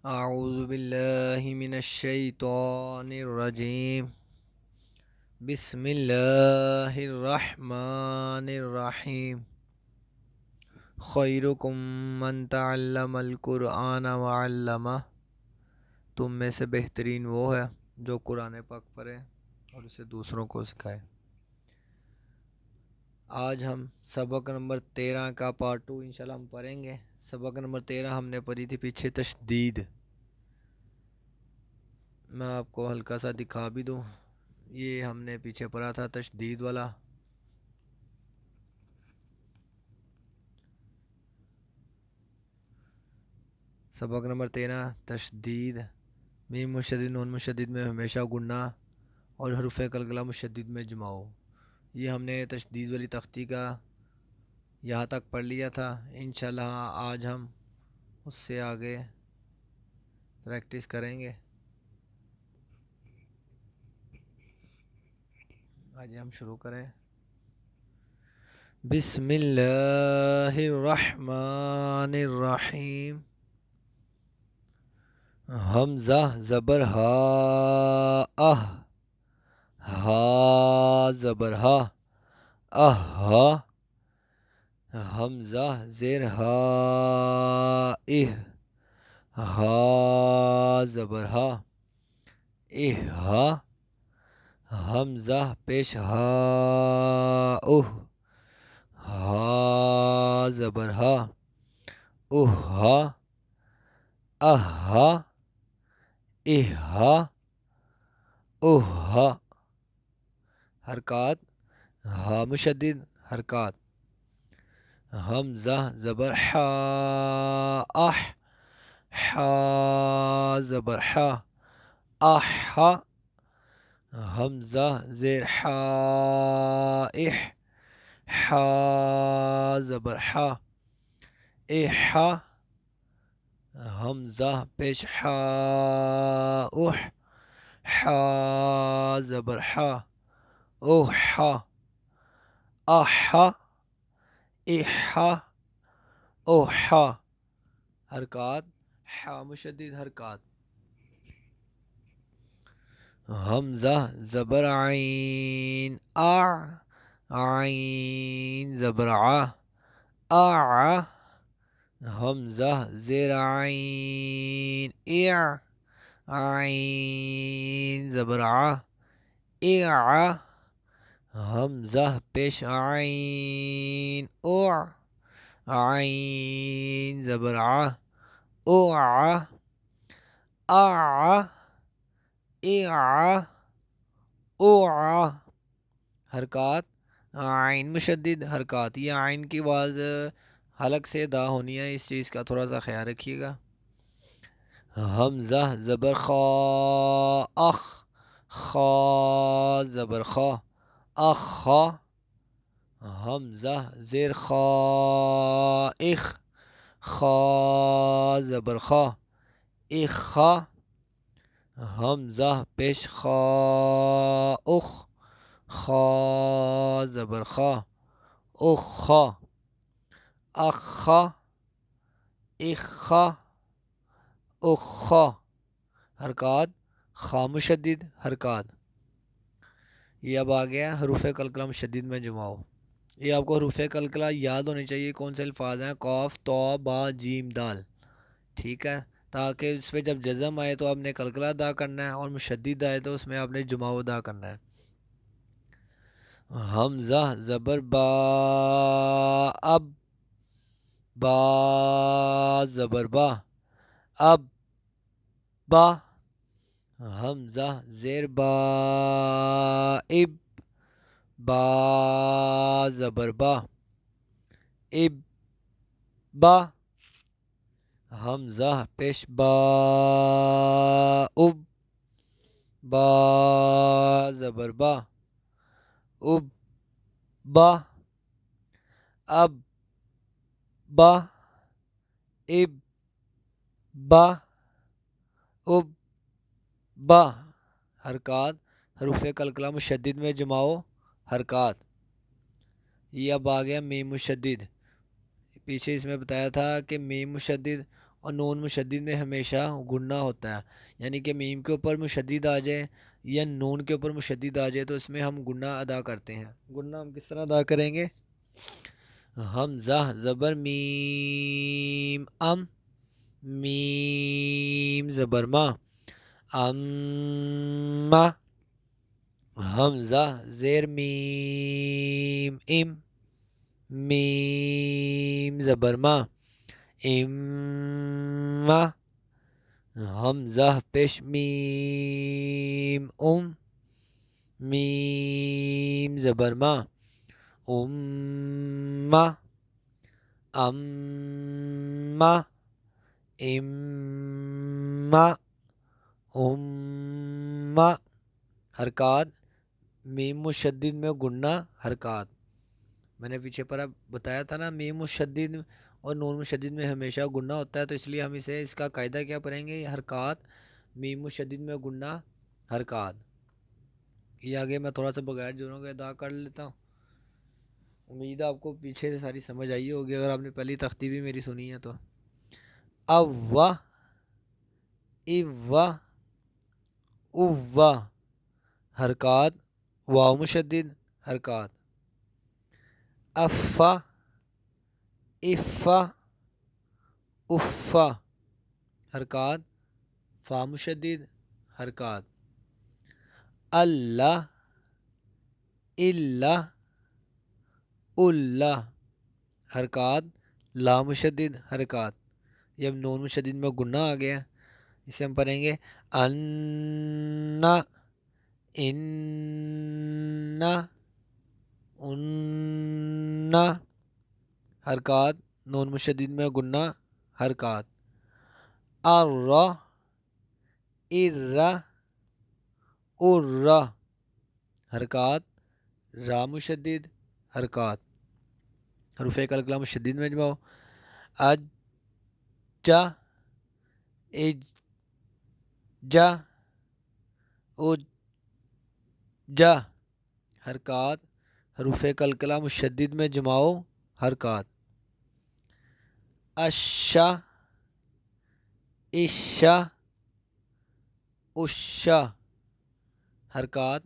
اعوذ باللہ من الشیطان الرجیم بسم اللہ الرحمن الرحیم خیرکم من تعلم القرآن وعلمہ تم میں سے بہترین وہ ہے جو قرآن پاک پڑھے اور اسے دوسروں کو سکھائے۔ آج ہم سبق نمبر 13 کا پارٹ 2 انشاءاللہ ہم پڑھیں گے۔ سبق نمبر 13 ہم نے پڑھی تھی پیچھے تشدید۔ میں آپ کو ہلکا سا دکھا بھی دوں، یہ ہم نے پیچھے پڑھا تھا تشدید والا۔ سبق نمبر 13 تشدید، میم مشدد نون مشدد میں ہمیشہ گننا اور حروف قلقلہ مشدد میں جماؤ۔ یہ ہم نے تشدید والی تختی کا یہاں تک پڑھ لیا تھا۔ انشاءاللہ آج ہم اس سے آگے پریکٹس کریں گے۔ آج ہم شروع کریں۔ بسم اللہ الرحمن الرحیم۔ حمزہ زبر ہا ہا زبر ہا ہا۔ حمزہ زیر ہا ہا زبر ہا ہا۔ حمزہ پیش ہا ہا زبر ہا ہا ہا ہا۔ حرکات ہا مشدد حرکات۔ حمزہ زبر حا حا زبر حا حا۔ حمزہ زیر حا حا زبر حا حا۔ حمزہ پیش حا حا زبر حا حا احا احا اوحا۔ حرکات حا مشدد حرکات۔ حمزہ زبر عین عین زبر ع۔ حمزہ زیر عین عین زبر ع۔ حمزہ پیش عین عین زبر ع حرکات عین مشدد حرکات۔ یہ عین کی آواز حلق سے ادا ہونی ہے، اس چیز کا تھوڑا سا خیال رکھیے گا۔ حمزہ زبر خا خا زبر خا خا۔ حمزہ زیر خا خا زبر خا خا۔ حمزہ پیش خا خا زبر خا خا اخا اخا اخا۔ حرکات خا مشدد حرکات۔ یہ اب آ گیا حروف قلقلہ مشدد میں جماؤ۔ یہ آپ کو حروف قلقلہ یاد ہونے چاہیے کون سے الفاظ ہیں، قاف تو با جیم دال، ٹھیک ہے، تاکہ اس پہ جب جزم آئے تو آپ نے قلقلہ ادا کرنا ہے اور مشدد آئے تو اس میں آپ نے جماؤ ادا کرنا ہے۔ حمزہ زبر با اب با زبر با اب با۔ حمزہ زیر با اب با زبر با اب با۔ حمزہ پیش با اب با زبر با اب با اب با اب با اب با۔ حرکات حروف قلقلہ مشدد میں جماؤ حرکات۔ یہ اب آ گیا میم مشدد۔ پیچھے اس میں بتایا تھا کہ میم مشدد اور نون مشدد میں ہمیشہ گننا ہوتا ہے، یعنی کہ میم کے اوپر مشدد آ جائے یا نون کے اوپر مشدد آ جائے تو اس میں ہم گننا ادا کرتے ہیں۔ گننا ہم کس طرح ادا کریں گے؟ حمزہ زبر میم ام، میم زبر ما، اما، حمزہ زیر میم ام، میم زبر ما، اما، حمزہ پیش میم میم زبر ما، امہ، اما، اما، امہ، حرکات میم مشدد میں گننا حرکات، میں نے پیچھے پر اب بتایا تھا نا، میم مشدد اور نون مشدد میں ہمیشہ گننا ہوتا ہے، تو اس لیے ہم اسے اس کا قاعدہ کیا پڑھیں گے؟ حرکات میم مشدد میں گننا حرکات۔ یہ آگے میں تھوڑا سا بغیر جوڑوں کے ادا کر لیتا ہوں، امید ہے آپ کو پیچھے سے ساری سمجھ آئی ہوگی اگر آپ نے پہلی تختی بھی میری سنی ہے تو۔ اوا، اوا، اوا، حرکات واو مشدد حرکات، افا، افا، افا، حرکات فا مشدد حرکات، اللہ، اللہ، اللہ، حرکات لا مشدد حرکات۔ یہ اب نون مشدد میں گننا آ گیا، اسے ہم پڑھیں گے انا، انا، انا، حرکات نون مشدد میں گننا حرکات، ارا، ارا، ارا، حرکات را مشدد حرکات، حروف قلقلہ مشدد میں جماؤ، اجا، اجا، اجا، حرکات حروف قلقلہ مشدد میں جماؤ حرکات، اشا، اشا، اشا، حرکات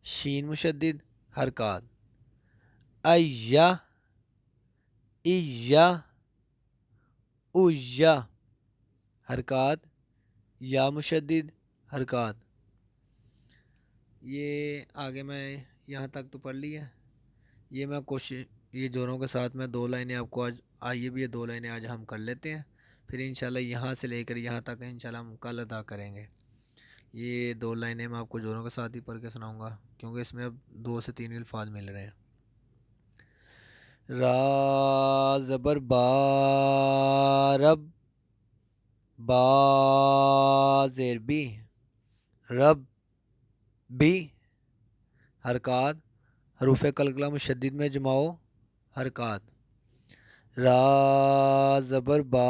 شین مشدد حرکات، ایا، ایا، ایا، حرکات یا مشدد حرکات۔ یہ آگے میں یہاں تک تو پڑھ لیا، یہ میں کوشش یہ جوڑوں کے ساتھ میں دو لائنیں آپ کو آج آئیے بھی یہ دو لائنیں آج ہم کر لیتے ہیں، پھر انشاءاللہ یہاں سے لے کر یہاں تک انشاءاللہ ہم کل ادا کریں گے۔ یہ دو لائنیں میں آپ کو جوڑوں کے ساتھ ہی پڑھ کے سناؤں گا کیونکہ اس میں اب 2 سے 3 الفاظ مل رہے ہیں۔ را زبر با، رب، با زیر بی، رب، بی، حرکات حروف قلقلہ مشدد میں جماؤ حرکات، را زبر با،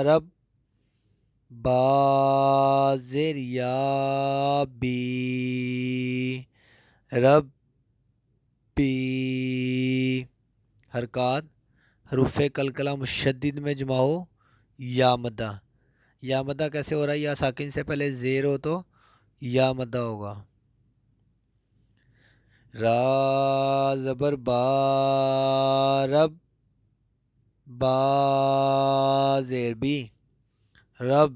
رب، با زیر یا، بی، رب، بی، حرکات حروف قلقلہ مشدد میں جماؤ یا مدہ۔ یا مدہ کیسے ہو رہا ہے؟ یا ساکن سے پہلے زیر ہو تو یا مدہ ہوگا، را زبر با، رب، با زیر بی، رب،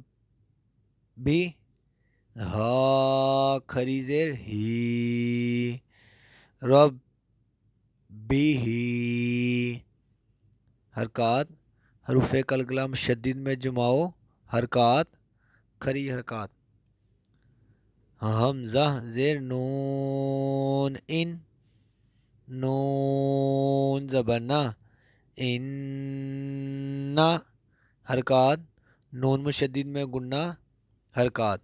بی، ہا کھری زیر ہی، رب، بی ہی، حرکات حروف قلقلہ مشدد میں جماؤ حرکات کھری حرکات، حمزہ زیر نون ان، نون زبر نا، انا، حرکات نون مشدد میں گننا حرکات،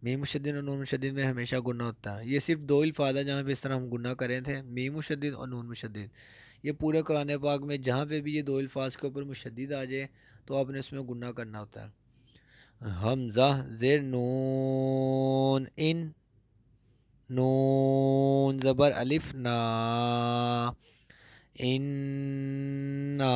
میم مشدد اور نون مشدد میں ہمیشہ گننا ہوتا ہے۔ یہ صرف 2 الفاظ ہے جہاں پہ اس طرح ہم گننا کرے تھے، میم مشدد اور نون مشدد۔ یہ پورے قرآن پاک میں جہاں پہ بھی یہ 2 الفاظ کے اوپر مشدد آ جائے تو آپ نے اس میں گننا کرنا ہوتا ہے۔ حمزہ زیر نون ان، نون زبر الف نا، انا،